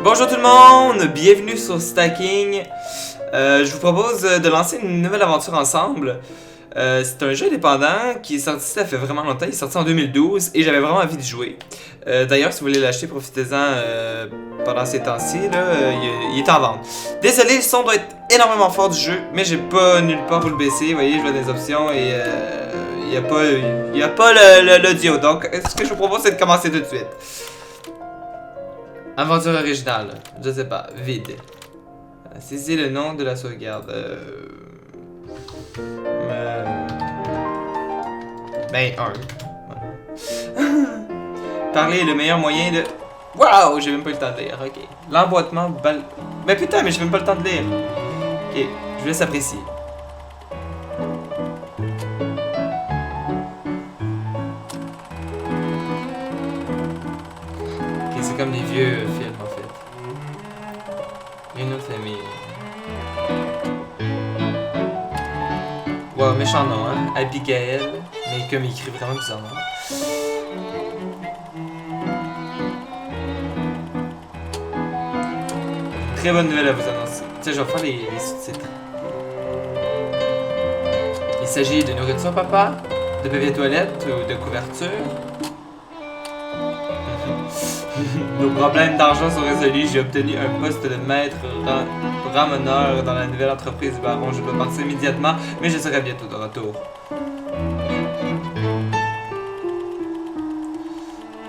Bonjour tout le monde, bienvenue sur Stacking. Je vous propose de lancer une nouvelle aventure ensemble. C'est un jeu indépendant qui est sorti, ça fait vraiment longtemps, il est sorti en 2012 et j'avais vraiment envie de jouer. D'ailleurs, si vous voulez l'acheter, profitez-en pendant ces temps-ci, il est en vente. Désolé, le son doit être énormément fort du jeu, mais j'ai pas nulle part pour le baisser. Vous voyez, je vois des options et il n'y a pas l'audio. Donc, ce que je vous propose, c'est de commencer tout de suite. Aventure originale, je sais pas, vide. Saisissez le nom de la sauvegarde. Ben, 1. Parler est le meilleur moyen de... Waouh, j'ai même pas eu le temps de lire, ok. L'emboîtement, Mais putain, mais j'ai même pas le temps de lire. Ok, je vous laisse apprécier. Ok, c'est comme les vieux films, en fait. Une autre famille. Wow, méchant nom, hein? Abigail. Mais comme il écrit vraiment bizarrement. Très bonne nouvelle à vous annoncer. Tiens, je vais faire les sous-titres. Il s'agit de nourriture, papa? De papier toilette ou de couverture? Nos problèmes d'argent sont résolus. J'ai obtenu un poste de maître rameneur dans la nouvelle entreprise du baron. Je dois partir immédiatement, mais je serai bientôt de retour.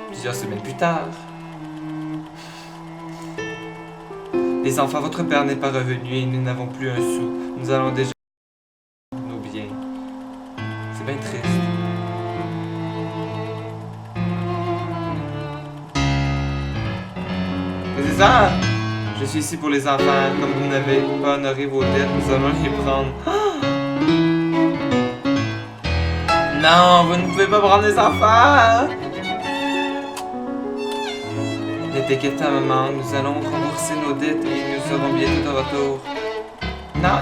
Plusieurs semaines plus tard. Les enfants, votre père n'est pas revenu et nous n'avons plus un sou. Nous allons déjà nos biens. C'est bien triste. C'est ça! Je suis ici pour les enfants. Comme vous n'avez pas honoré vos dettes, nous allons les prendre. Non, vous ne pouvez pas prendre les enfants! Ne t'inquiète pas, maman, nous allons rembourser nos dettes et nous serons bientôt de retour. Non.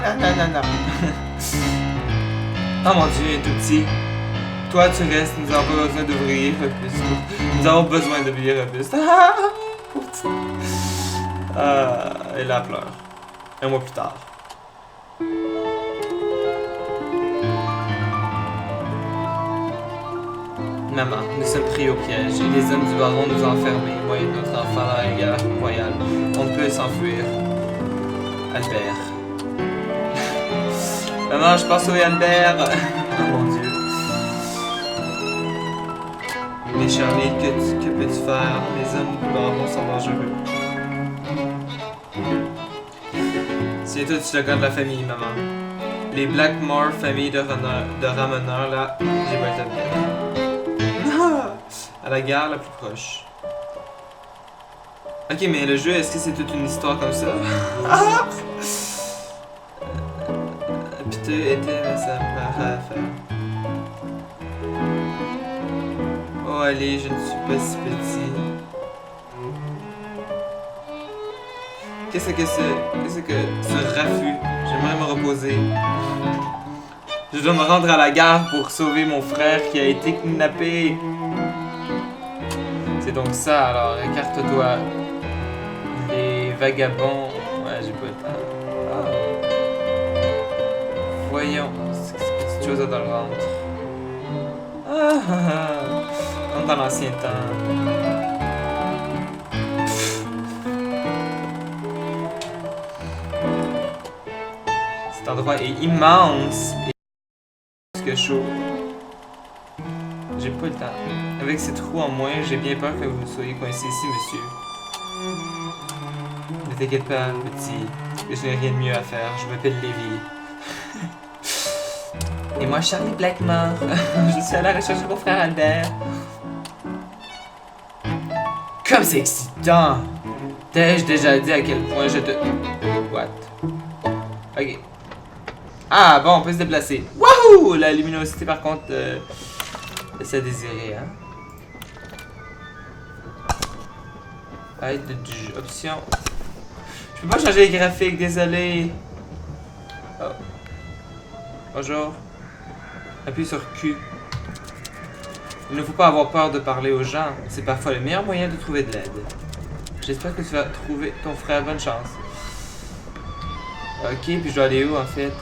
Oh mon Dieu, tout petit. Toi, tu restes, nous avons pas besoin d'ouvriers robustes. Nous avons besoin d'ouvriers robustes. Et là, elle pleure. Un mois plus tard. Maman, nous sommes pris au piège et les hommes du baron nous ont enfermés, moi et notre enfant dans la gare royale. On ne peut s'enfuir. Albert. Maman, je pense au Albert. Oh mon Dieu. Mais Charlie, que peux-tu faire? Les hommes du baron sont dangereux. C'est toi, tu regardes la famille, maman. Les Blackmore, famille de rameneurs, là, j'ai pas été bien. À la gare la plus proche. Ok, mais le jeu, est-ce que c'est toute une histoire comme ça? Piteux était, mais ça me paraît à faire. Oh, allez, je ne suis pas si petit. Qu'est-ce que ce raffut? J'aimerais me reposer. Je dois me rendre à la gare pour sauver mon frère qui a été kidnappé. C'est donc ça, alors écarte-toi. Les vagabonds... Ouais, j'ai pas le temps. Ah. Voyons, c'est cette petite chose dans le ventre. Comme dans l'ancien temps. Cet endroit est immense et que chaud. J'ai pas le temps. Avec ces trous en moins, j'ai bien peur que vous soyez coincé ici, monsieur. Ne t'inquiète pas, petit. Je n'ai rien de mieux à faire. Je m'appelle Lévi. Et moi, Charlie Blackmore. Je suis à la recherche de mon frère Albert. Comme c'est excitant! T'ai-je déjà dit à quel point je te... What? Ok. Ah, bon, on peut se déplacer. Wouhou! La luminosité, par contre... laisse à désirer, hein. Aide du option. Je peux pas changer les graphiques, désolé. Oh. Bonjour. Appuie sur Q. Il ne faut pas avoir peur de parler aux gens. C'est parfois le meilleur moyen de trouver de l'aide. J'espère que tu vas trouver ton frère. Bonne chance. Ok, puis je dois aller où en fait?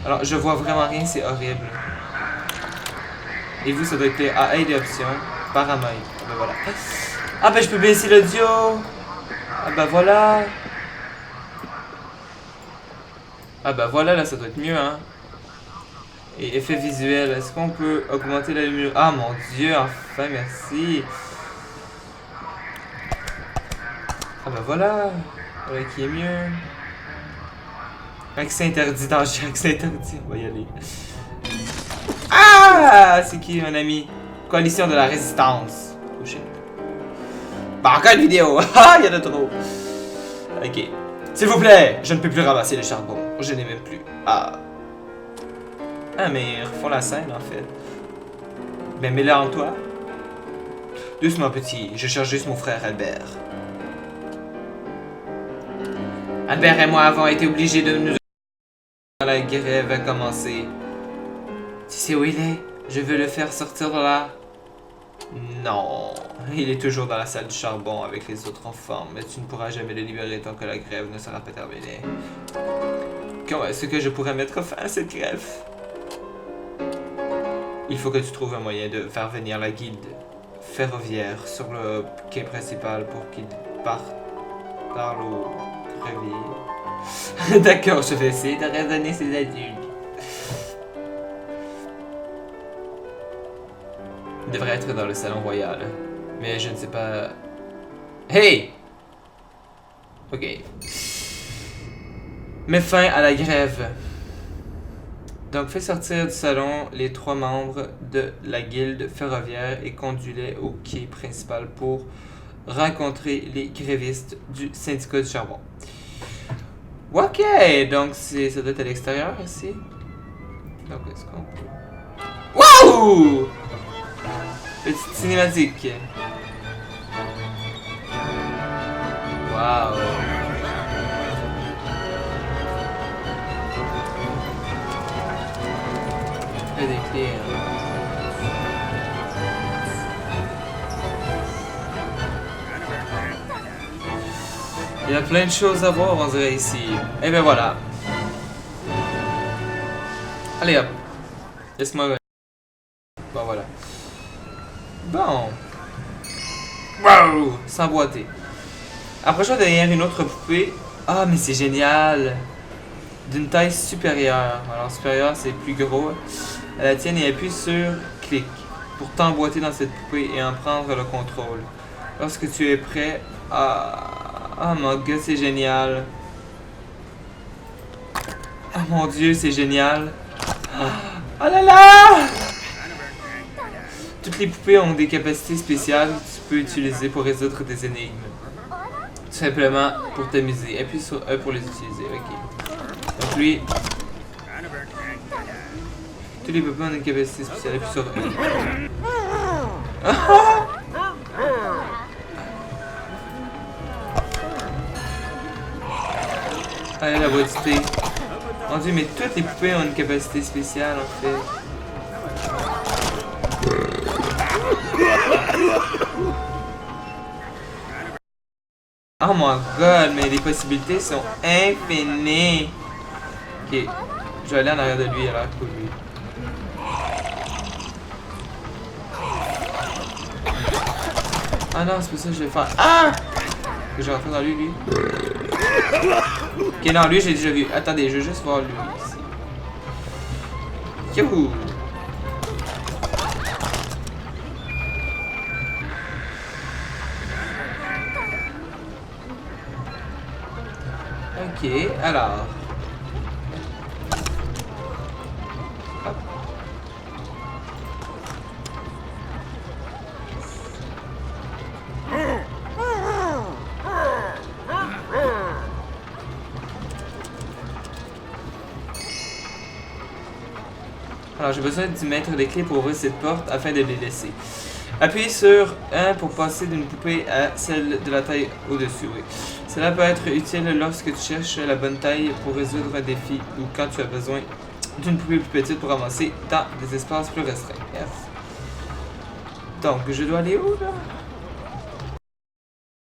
Alors, je vois vraiment rien, c'est horrible. Et vous, ça doit être à aide et options. Paramètres. Ah ben voilà. Ah ben je peux baisser l'audio. Ah ben voilà. Ah ben voilà, là ça doit être mieux, hein. Et effet visuel, est-ce qu'on peut augmenter la luminosité? Ah mon dieu, enfin, merci. Ah ben voilà. Voilà qui est mieux. Accès interdit, danger, accès interdit. On va y aller. Ah! C'est qui, mon ami? Coalition de la résistance. Oh shit. Bah, encore une vidéo! Ah, il y en a trop! Ok. S'il vous plaît, je ne peux plus ramasser le charbon. Je n'ai même plus. Ah. Ah, mais ils refont la scène, en fait. Ben, mets-le en toi. Doucement, petit. Je cherche juste mon frère Albert. Albert et moi avons été obligés de nous... La grève a commencé. Tu sais où il est? Je veux le faire sortir de là. Non. Il est toujours dans la salle du charbon avec les autres enfants, mais tu ne pourras jamais le libérer tant que la grève ne sera pas terminée. Comment est-ce que je pourrais mettre fin à cette grève? Il faut que tu trouves un moyen de faire venir la guilde ferroviaire sur le quai principal pour qu'il parte dans l'eau grévier. D'accord, je vais essayer de raisonner ces adultes. Il devrait être dans le salon royal. Mais je ne sais pas... Hey! Ok. Mets fin à la grève. Donc, fais sortir du salon les 3 membres de la guilde ferroviaire et conduis-les au quai principal pour rencontrer les grévistes du syndicat du charbon. Ok, donc ça doit être à l'extérieur ici. Donc, est-ce qu'on peut... Wow! Petite cinématique. Wow. Très éclair. Il y a plein de choses à voir, on dirait ici. Et ben voilà. Allez hop. Laisse-moi... Bon, voilà. Bon. Wow! S'emboîter. Approche-toi derrière une autre poupée. Ah, mais c'est génial! D'une taille supérieure. Alors, supérieure, c'est plus gros. La tienne et appuie sur clic pour t'emboîter dans cette poupée et en prendre le contrôle. Lorsque tu es prêt à... Ah, mon gars, c'est génial. Oh mon dieu, c'est génial. Oh là là! Toutes les poupées ont des capacités spéciales que tu peux utiliser pour résoudre des énigmes. Tout simplement pour t'amuser. Appuie sur E pour les utiliser. Ok. Donc lui... Tous les poupées ont une capacité spéciale. Appuie sur E. Allez, la boîte de thé. Mon dieu, mais toutes les poupées ont une capacité spéciale en fait. Oh my god, mais les possibilités sont infinies. Ok, je vais aller en arrière de lui, il a l'air cool lui. Ah non, c'est pas ça que je vais faire. Ah! Que je vais rentrer dans lui. Ok, non, lui j'ai déjà vu. Attendez, je veux juste voir lui ici. Youhou! Ok, alors. Hop. Alors j'ai besoin d'y mettre des clés pour ouvrir cette porte afin de les laisser. Appuyez sur 1 pour passer d'une poupée à celle de la taille au-dessus. Oui. Cela peut être utile lorsque tu cherches la bonne taille pour résoudre un défi ou quand tu as besoin d'une poupée plus petite pour avancer dans des espaces plus restreints. Yes. Donc, je dois aller où là?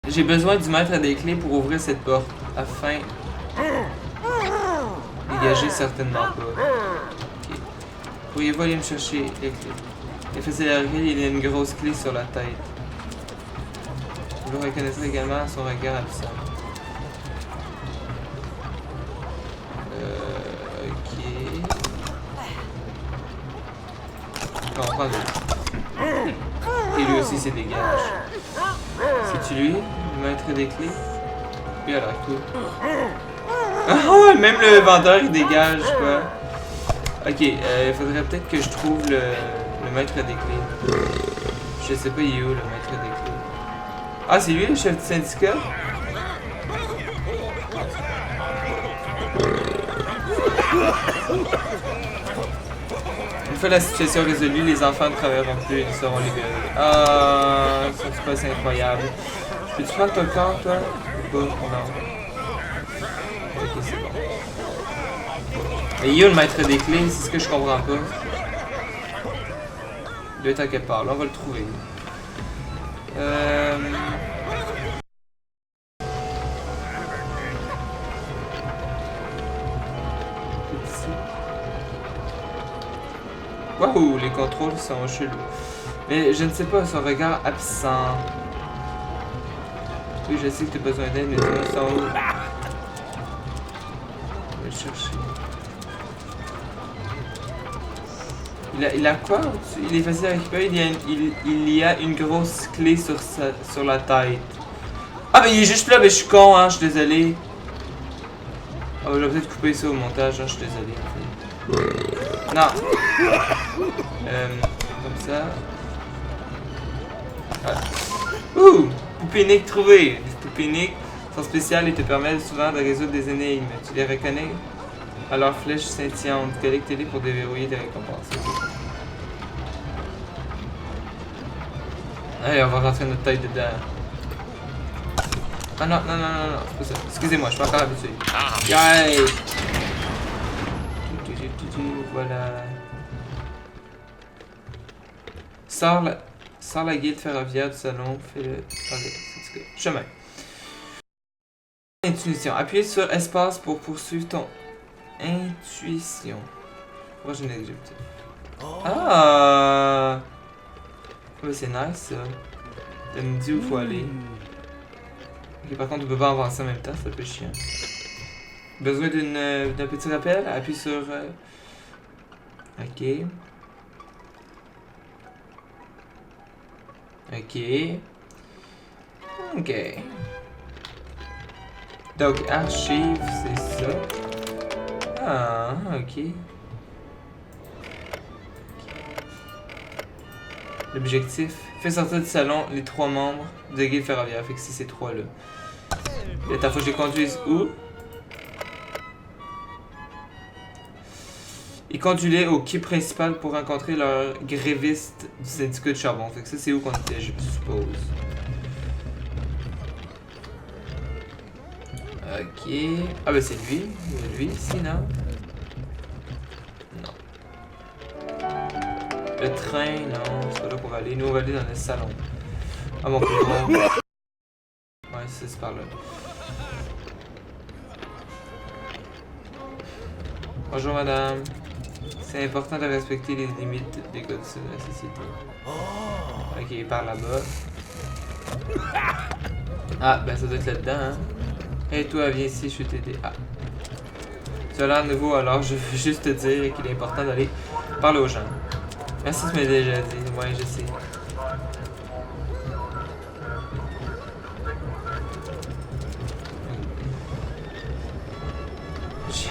J'ai besoin du maître des clés pour ouvrir cette porte, afin... dégager certainement pas. Ok. Pourriez-vous aller me chercher les clés? Et faisait la grille, il y a une grosse clé sur la tête. Vous le reconnaîtrez également à son regard absent. Ok. On va prendre lui. Et lui aussi se dégage. C'est-tu lui, le maître des clés? Oui, alors cool. Oh, même le vendeur il dégage quoi. Ok, il faudrait peut-être que je trouve le maître des clés. Je sais pas il est où le maître des clés. Ah, c'est lui le chef du syndicat? Une fois la situation résolue, les enfants ne travailleront plus et ils seront libérés. Ah, ça se passe incroyable. Peux-tu prendre ton camp, toi? Ou pas? Non. Ok, c'est bon. Mais il y a le maître des clés, c'est ce que je comprends pas. Il doit être à quelque part, là on va le trouver. Waouh, les contrôles sont chelous. Mais je ne sais pas, son regard absent. Oui, je sais que tu as besoin d'aide, mais tu me sens où? Je vais le chercher. Il a quoi au-dessus? Il est facile à récupérer, il y a une grosse clé sur la tête. Ah, mais il est juste là, mais je suis con, hein, je suis désolé. Ah, je vais peut-être couper ça au montage, hein, je suis désolé. Non. Comme ça. Voilà. Ouh! Poupénique trouvée! Les poupéniques sont spéciales et te permettent souvent de résoudre des énigmes. Tu les reconnais? Alors flèche scintillante. Collectez-les pour déverrouiller des récompenses. Allez, on va rentrer notre tête dedans. Ah non, non, non, non, non, c'est pas ça. Excusez-moi, je suis pas encore habitué. Yay! Voilà. Sors la guilde ferroviaire du salon, fais-le. Allez, chemin. Intuition. Appuie sur espace pour poursuivre ton intuition. Prochain objectif. Ah! Ouais, c'est nice ça. T'as me dit où faut aller. Ok, par contre, on peut pas avancer en même temps, c'est un peu chiant. Besoin d'un petit rappel? Appuie sur. Ok. Ok. Ok. Donc, archive, c'est ça. Ah, ok. L'objectif, fais sortir du salon les 3 membres de guilde ferroviaire. Fait que c'est ces 3-là. Et attends, faut que je les conduise où? Et conduis-les au quai principal pour rencontrer leur gréviste du syndicat de charbon. Fait que ça, c'est où qu'on était, je suppose. Ok. Ah ben c'est lui. Lui ici, non? Non. Le train, non. C'est pas là qu'on va aller. Nous, on va aller dans le salon. Ah mon pauvre. Ouais, c'est par là. Bonjour madame. C'est important de respecter les limites des codes de la société. Ok, par là-bas. Ah, ben ça doit être là-dedans, hein. Hey toi, viens ici, je vais t'aider. Ah. Tu as l'air nouveau, alors je veux juste te dire qu'il est important d'aller parler aux gens. Merci, tu m'as déjà dit. Ouais, je sais.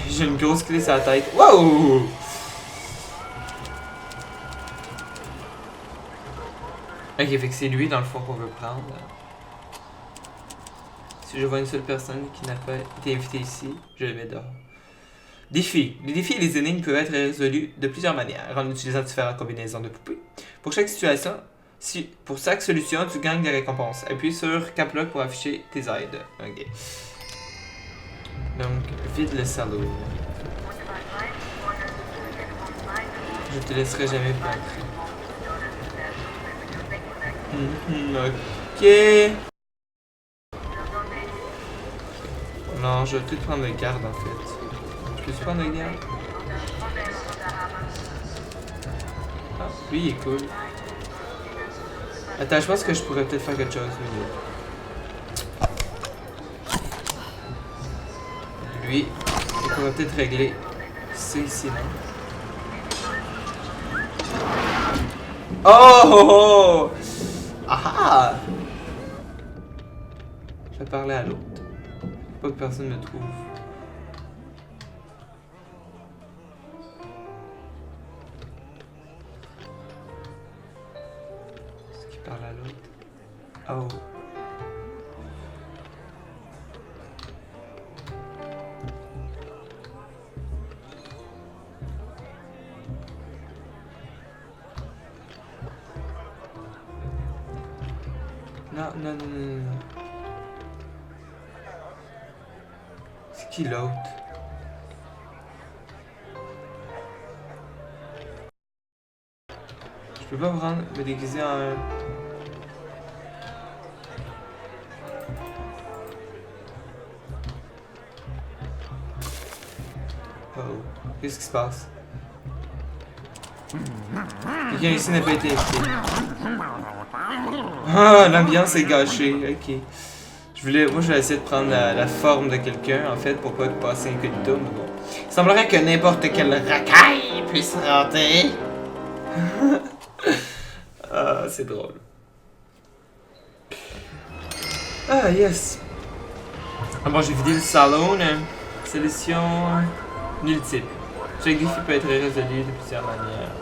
J'ai une grosse clé sur la tête. Wow! Ok, fait que c'est lui dans le fond qu'on veut prendre. Si je vois une seule personne qui n'a pas été invitée ici, je le mets dehors. Défi. Les défis et les énigmes peuvent être résolus de plusieurs manières, en utilisant différentes combinaisons de poupées. Pour chaque situation, pour chaque solution, tu gagnes des récompenses. Appuie sur Caplock pour afficher tes aides. Ok. Donc, vide le salaud. Je te laisserai jamais rentrer. Ok. Non, je vais tout prendre le garde en fait. Je peux-tu prendre le garde? Ah, lui il est cool. Attends, je pense que je pourrais peut-être faire quelque chose. Lui, il pourrait peut-être régler. C'est ici, non? Oh! Oh, oh! Ah ah! Je vais parler à l'autre. Faut pas que personne me trouve. Est-ce qu'il parle à l'autre? Oh. Non, non, non, non, non. C'est qui l'autre? Je peux pas prendre, me déguiser en... Oh, qu'est-ce qui se passe? Quelqu'un ici n'a pas été invité. Ah, l'ambiance est gâchée, ok. Moi, je vais essayer de prendre la forme de quelqu'un, en fait, pour pas passer incognito, mais bon. Il semblerait que n'importe quel racaille puisse rentrer. Ah, c'est drôle. Ah, yes. Ah bon, j'ai vidé le salon. Solution multiple. Chaque défi peut être résolu de plusieurs manières.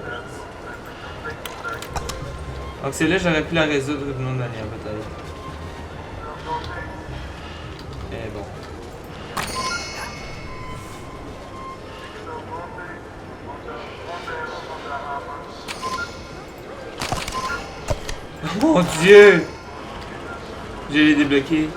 Donc, c'est là j'aurais pu la résoudre d'une autre manière, peut-être. Mais bon. Oh mon Dieu! J'ai les débloqués.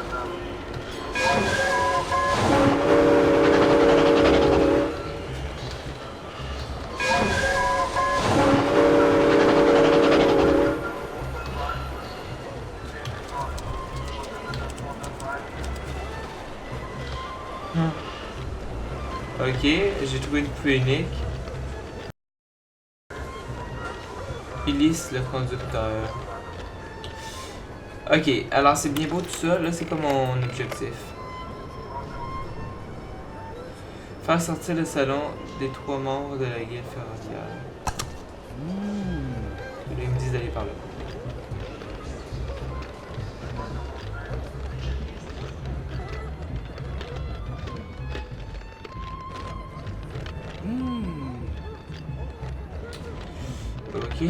Ok, j'ai trouvé une poupée unique. Ulysse le conducteur. Ok, alors c'est bien beau tout ça. Là, c'est comme mon objectif. Faire sortir le salon des 3 membres de la guilde ferroviaire. Là, ils me disent d'aller par là. Ok.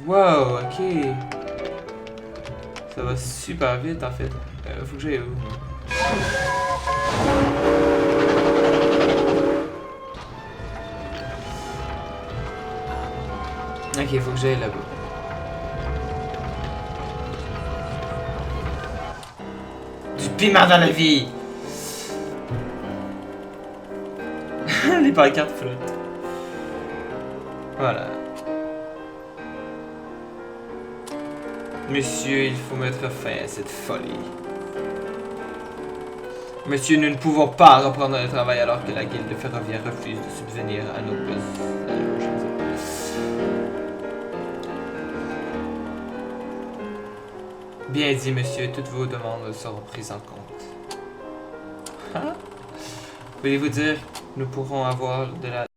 Wow, ok. Ça va super vite en fait. Faut que j'aille où? Ok, faut que j'aille là-bas. Du piment dans la vie! Les pancartes flottent. Voilà. Monsieur, il faut mettre fin à cette folie. Monsieur, nous ne pouvons pas reprendre le travail alors que la guilde ferroviaire refuse de subvenir à nos besoins. Bien dit, monsieur, toutes vos demandes seront prises en compte. Hein? Voulez-vous dire que nous pourrons avoir de la...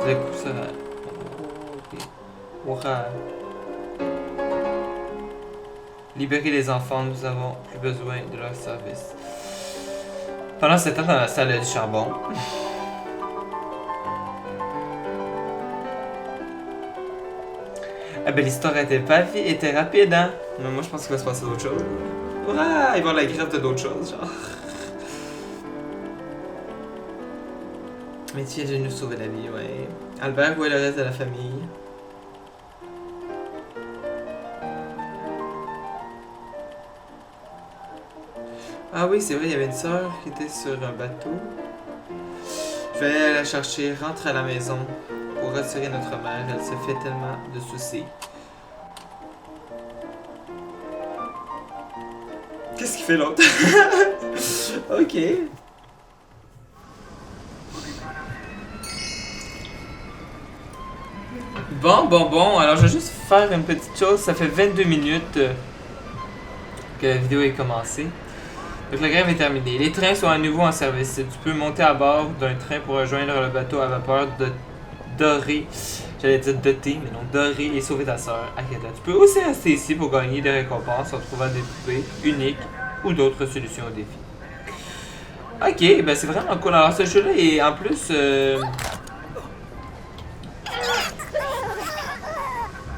C'est coup ça... Ouah. Libérer les enfants, nous avons plus besoin de leur service. Pendant ce temps, dans la salle du charbon. Ah ben l'histoire était rapide, hein? Mais moi je pense qu'il va se passer d'autres choses. Ouah, il va y avoir la grève de d'autres choses, genre. Mais tu viens de nous sauver la vie, ouais. Albert, où est le reste de la famille? Ah oui, c'est vrai, il y avait une sœur qui était sur un bateau. Je vais aller la chercher, rentre à la maison pour rassurer notre mère. Elle se fait tellement de soucis. Qu'est-ce qu'il fait l'autre? Ok. Bon. Alors, je vais juste faire une petite chose. Ça fait 22 minutes que la vidéo est commencée. Donc, la grève est terminée. Les trains sont à nouveau en service. Tu peux monter à bord d'un train pour rejoindre le bateau à vapeur de Doré. J'allais dire doté, mais non, Doré et sauver ta soeur, Akata. Tu peux aussi rester ici pour gagner des récompenses en trouvant des poupées uniques ou d'autres solutions au défi. Ok, ben c'est vraiment cool. Alors, ce jeu-là est en plus.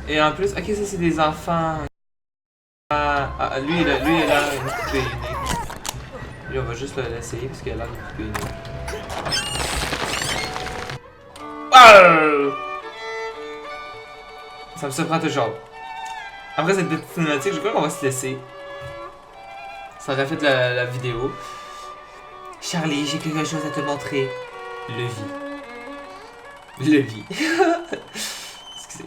Et en plus, ok, ça c'est des enfants. Lui, il a une poupée unique. Lui, on va juste l'essayer parce qu'il a l'air d'une poupée unique. Oh! Ça me surprend toujours. Après cette petite cinématique, je crois qu'on va se laisser. Ça aurait fait la vidéo. Charlie, j'ai quelque chose à te montrer. Le vie. Excusez.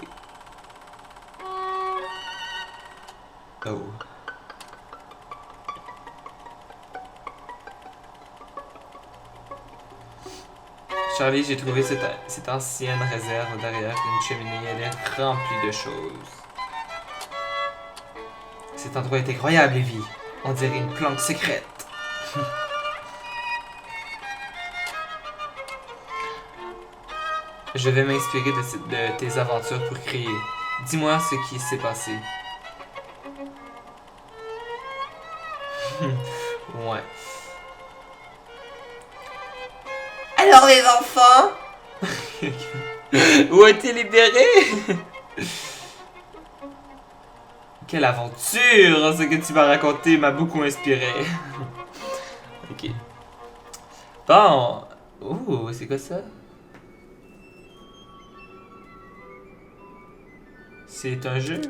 Oh. Charlie, j'ai trouvé cette ancienne réserve derrière une cheminée. Elle est remplie de choses. Cet endroit est incroyable, Evie. On dirait une planque secrète. Je vais m'inspirer de tes aventures pour créer. Dis-moi ce qui s'est passé. Ouais. Alors les enfants? Où a-t-il libéré? Quelle aventure! Ce que tu m'as raconté m'a beaucoup inspiré. Ok. Bon. Ouh, c'est quoi ça? C'est un jeu?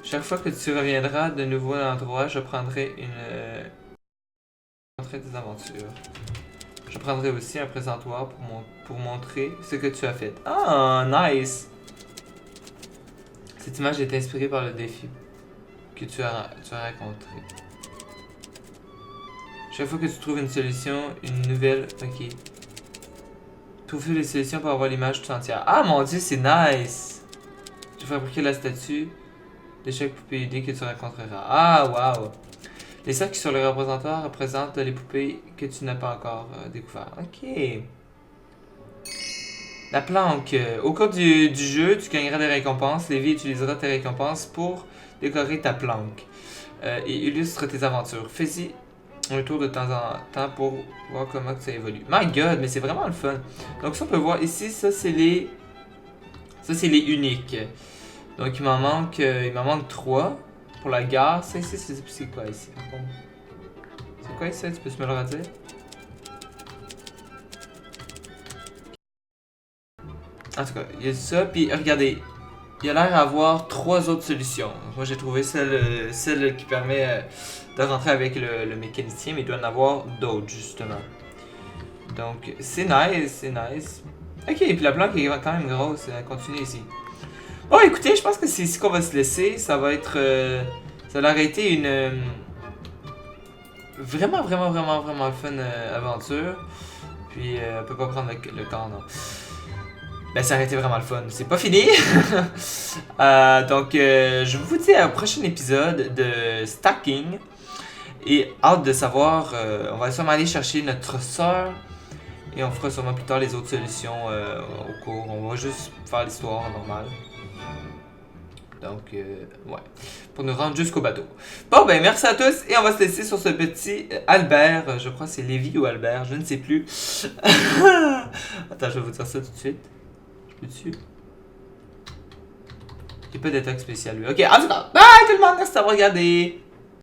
Chaque fois que tu reviendras de nouveau à l'endroit, je prendrai des aventures. Je prendrai aussi un présentoir pour montrer ce que tu as fait. Ah, nice! Cette image est inspirée par le défi que tu as rencontré. Chaque fois que tu trouves une solution, une nouvelle... Ok. Trouver les solutions pour avoir l'image tout entière. Ah mon dieu, c'est nice! J'ai fabriqué la statue de chaque poupée idée que tu rencontreras. Ah, wow! Les cercles sur le représentant représentent les poupées que tu n'as pas encore découvert. Ok. La planque. Au cours du jeu, tu gagneras des récompenses. Lévi utilisera tes récompenses pour décorer ta planque et illustre tes aventures. Fais-y un tour de temps en temps pour voir comment ça évolue. My god, mais c'est vraiment le fun. Donc ça, on peut voir ici, ça c'est les uniques. Donc il m'en manque 3 pour la gare. Ça ici, c'est quoi ici? C'est quoi ici? Tu peux me le redire? En tout cas, il y a ça, puis regardez, il y a l'air d'avoir 3 autres solutions. Moi j'ai trouvé celle qui permet de rentrer avec le mécanicien, mais il doit en avoir d'autres justement. Donc c'est nice. Ok, puis la planque est quand même grosse, elle continue ici. Bon écoutez, je pense que c'est ici qu'on va se laisser. Ça va être... ça a été une... vraiment le fun aventure. Puis on peut pas prendre le camp, non. Ben ça aurait été vraiment le fun. C'est pas fini. Donc je vous dis au prochain épisode de Stacking. Et hâte de savoir, on va sûrement aller chercher notre soeur. Et on fera sûrement plus tard les autres solutions au cours. On va juste faire l'histoire normale. Donc, ouais. Pour nous rendre jusqu'au bateau. Bon, ben, merci à tous. Et on va se laisser sur ce petit Albert. Je crois que c'est Lévi ou Albert. Je ne sais plus. Attends, je vais vous dire ça tout de suite. Je peux dessus. Il n'y a pas d'attaque spéciale, lui. Ok, en tout cas, bye tout le monde. Merci d'avoir regardé.